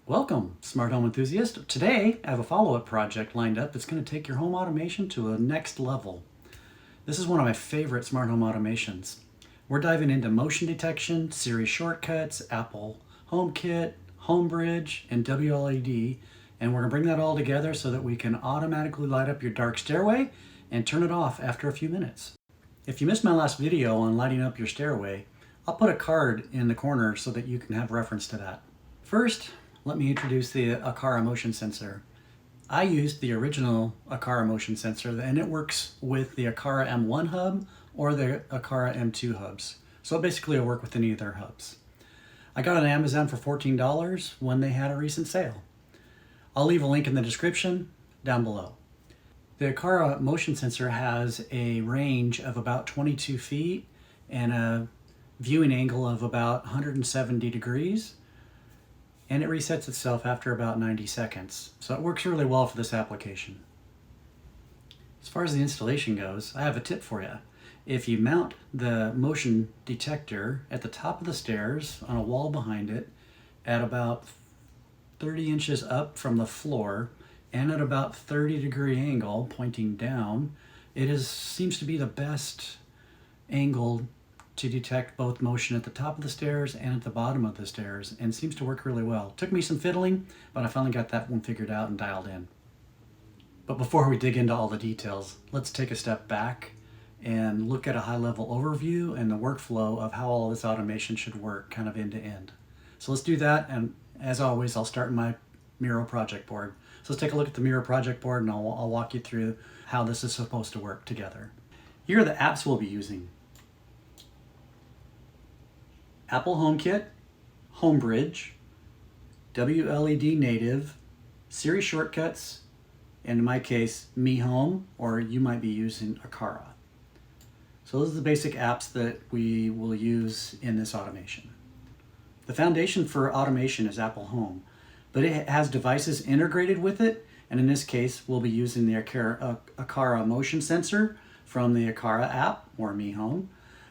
Welcome, smart home enthusiast. Today, I have a follow-up project lined up that's going to take your home automation to a next level. This is one of my favorite smart home automations. We're diving into motion detection, Siri Shortcuts, Apple HomeKit, HomeBridge, and WLED, and we're going to bring that all together so that we can automatically light up your dark stairway and turn it off after a few minutes. If you missed my last video on lighting up your stairway, I'll put a card in the corner so that you can have reference to that. First, let me introduce the Aqara motion sensor. I used the original Aqara motion sensor, and it works with the Aqara M1 hub or the Aqara M2 hubs. So basically it'll work with any of their hubs. I got it on Amazon for $14 when they had a recent sale. I'll leave a link in the description down below. The Aqara motion sensor has a range of about 22 feet and a viewing angle of about 170 degrees. And it resets itself after about 90 seconds. So it works really well for this application. As far as the installation goes, I have a tip for you. If you mount the motion detector at the top of the stairs on a wall behind it at about 30 inches up from the floor and at about 30-degree angle pointing down, it seems to be the best angle to detect both motion at the top of the stairs and at the bottom of the stairs, and seems to work really well. Took me some fiddling, but I finally got that one figured out and dialed in. But before we dig into all the details, let's take a step back and look at a high-level overview and the workflow of how all this automation should work kind of end to end. So let's do that, and as always, I'll start in my Miro project board. So let's take a look at the Miro project board, and I'll walk you through how this is supposed to work together. Here are the apps we'll be using: Apple HomeKit, HomeBridge, WLED Native, Siri Shortcuts, and in my case, Mi Home, or you might be using Aqara. So those are the basic apps that we will use in this automation. The foundation for automation is Apple Home, but it has devices integrated with it, and in this case, we'll be using the Aqara motion sensor from the Aqara app, or Mi Home,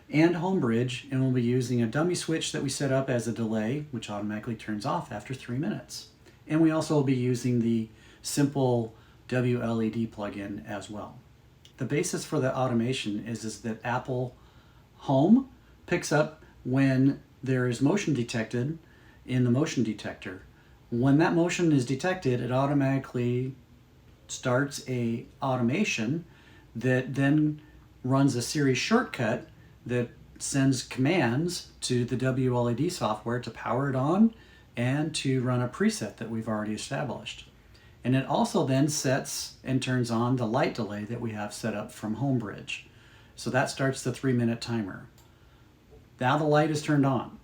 and HomeBridge, and we'll be using a dummy switch that we set up as a delay, which automatically turns off after 3 minutes. And we also will be using the simple WLED plugin as well. The basis for the automation is that Apple Home picks up when there is motion detected in the motion detector. When that motion is detected, it automatically starts a automation that then runs a Siri shortcut that sends commands to the WLED software to power it on and to run a preset that we've already established. And it also then sets and turns on the light delay that we have set up from HomeBridge. So that starts the 3-minute timer. Now the light is turned on.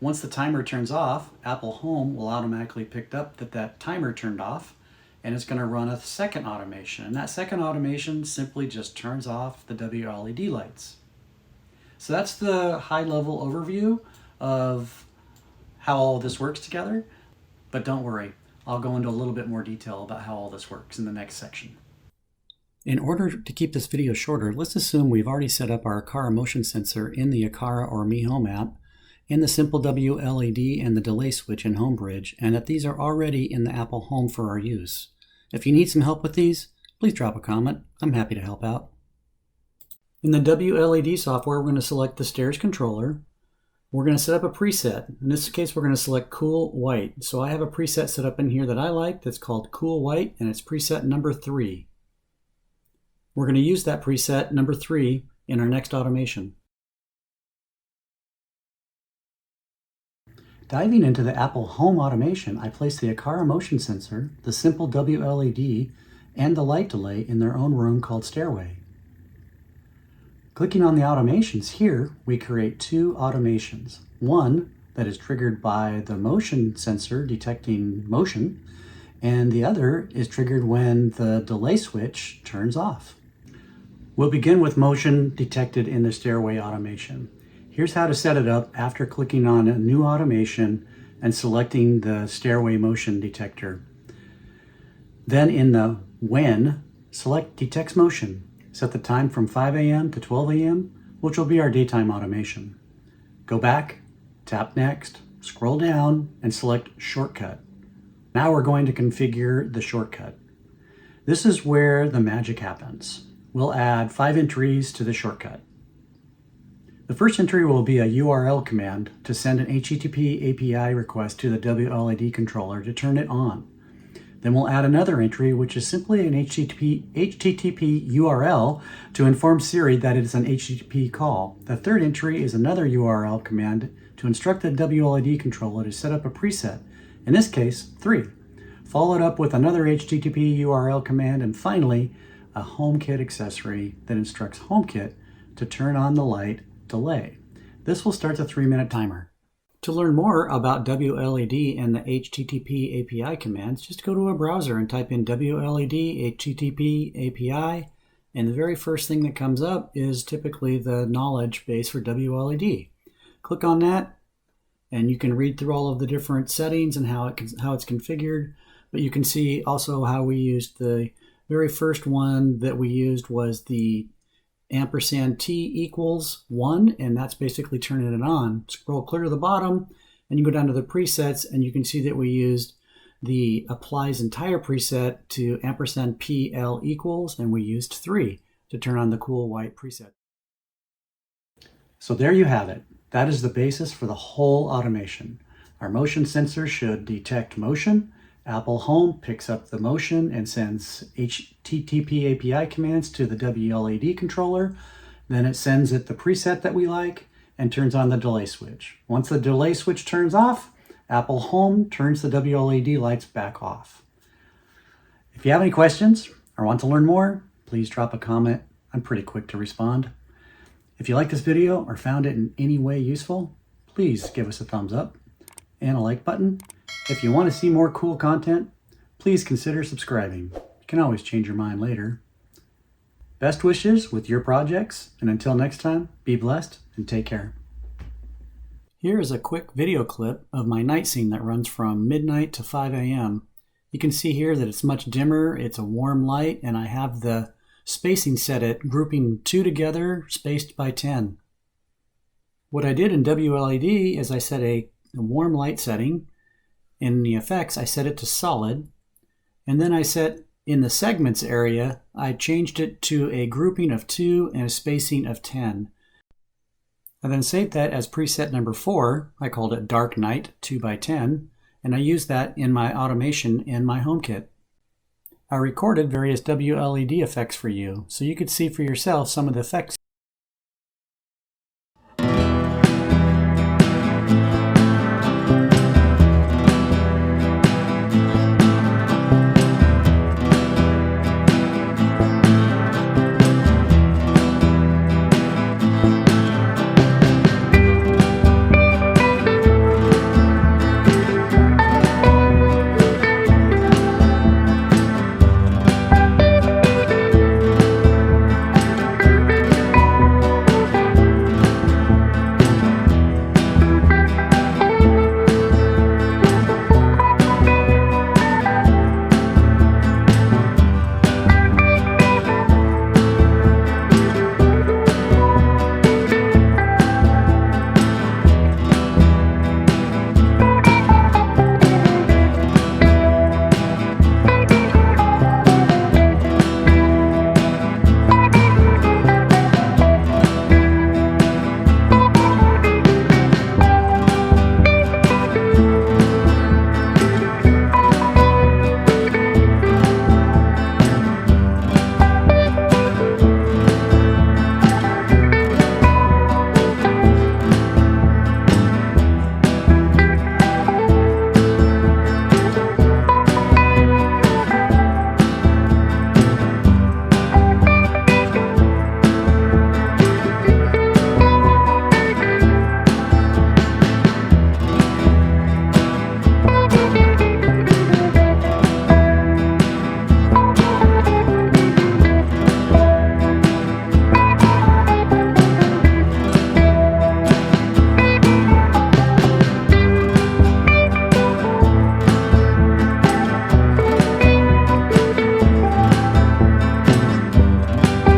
Once the timer turns off, Apple Home will automatically pick up that timer turned off, and it's going to run a second automation. And that second automation simply just turns off the WLED lights. So that's the high-level overview of how all this works together. But don't worry, I'll go into a little bit more detail about how all this works in the next section. In order to keep this video shorter, let's assume we've already set up our Aqara motion sensor in the Aqara or Mi Home app, in the simple WLED and the delay switch in HomeBridge, and that these are already in the Apple Home for our use. If you need some help with these, please drop a comment. I'm happy to help out. In the WLED software, we're going to select the stairs controller. We're going to set up a preset. In this case, we're going to select Cool White. So I have a preset set up in here that I like that's called Cool White, and it's preset number 3. We're going to use that preset number 3 in our next automation. Diving into the Apple Home automation, I place the Aqara motion sensor, the simple WLED, and the light delay in their own room called Stairway. Clicking on the automations here, we create 2 automations. One that is triggered by the motion sensor detecting motion, and the other is triggered when the delay switch turns off. We'll begin with motion detected in the Stairway automation. Here's how to set it up after clicking on a new automation and selecting the Stairway motion detector. Then in the When, select Detects Motion. Set the time from 5 a.m. to 12 a.m., which will be our daytime automation. Go back, tap Next, scroll down, and select Shortcut. Now we're going to configure the shortcut. This is where the magic happens. We'll add 5 entries to the shortcut. The first entry will be a URL command to send an HTTP API request to the WLED controller to turn it on. Then we'll add another entry, which is simply an HTTP URL to inform Siri that it is an HTTP call. The third entry is another URL command to instruct the WLED controller to set up a preset, in this case 3, followed up with another HTTP URL command, and finally a HomeKit accessory that instructs HomeKit to turn on the light delay. This will start the 3-minute timer. To learn more about WLED and the HTTP API commands, just go to a browser and type in WLED HTTP API, and the very first thing that comes up is typically the knowledge base for WLED. Click on that and you can read through all of the different settings and how it's configured, but you can see also how we used the very first one that we used was the &t equals 1, and that's basically turning it on. Scroll clear to the bottom and you go down to the presets, and you can see that we used the applies entire preset to &pl equals, and we used 3 to turn on the cool white preset. So there you have it. That is the basis for the whole automation. Our motion sensor should detect motion. Apple Home picks up the motion and sends HTTP API commands to the WLED controller. Then it sends it the preset that we like and turns on the delay switch. Once the delay switch turns off, Apple Home turns the WLED lights back off. If you have any questions or want to learn more, please drop a comment. I'm pretty quick to respond. If you like this video or found it in any way useful, please give us a thumbs up and a like button. If you want to see more cool content, please consider subscribing. You can always change your mind later. Best wishes with your projects, and until next time, be blessed and take care. Here is a quick video clip of my night scene that runs from midnight to 5 a.m. You can see here that it's much dimmer, it's a warm light, and I have the spacing set at grouping 2 together, spaced by 10. What I did in WLED is I set a warm light setting. In the effects, I set it to solid, and then I set in the segments area, I changed it to a grouping of 2 and a spacing of 10. I then saved that as preset number 4. I called it Dark Night 2x10, and I used that in my automation in my HomeKit. I recorded various WLED effects for you, so you could see for yourself some of the effects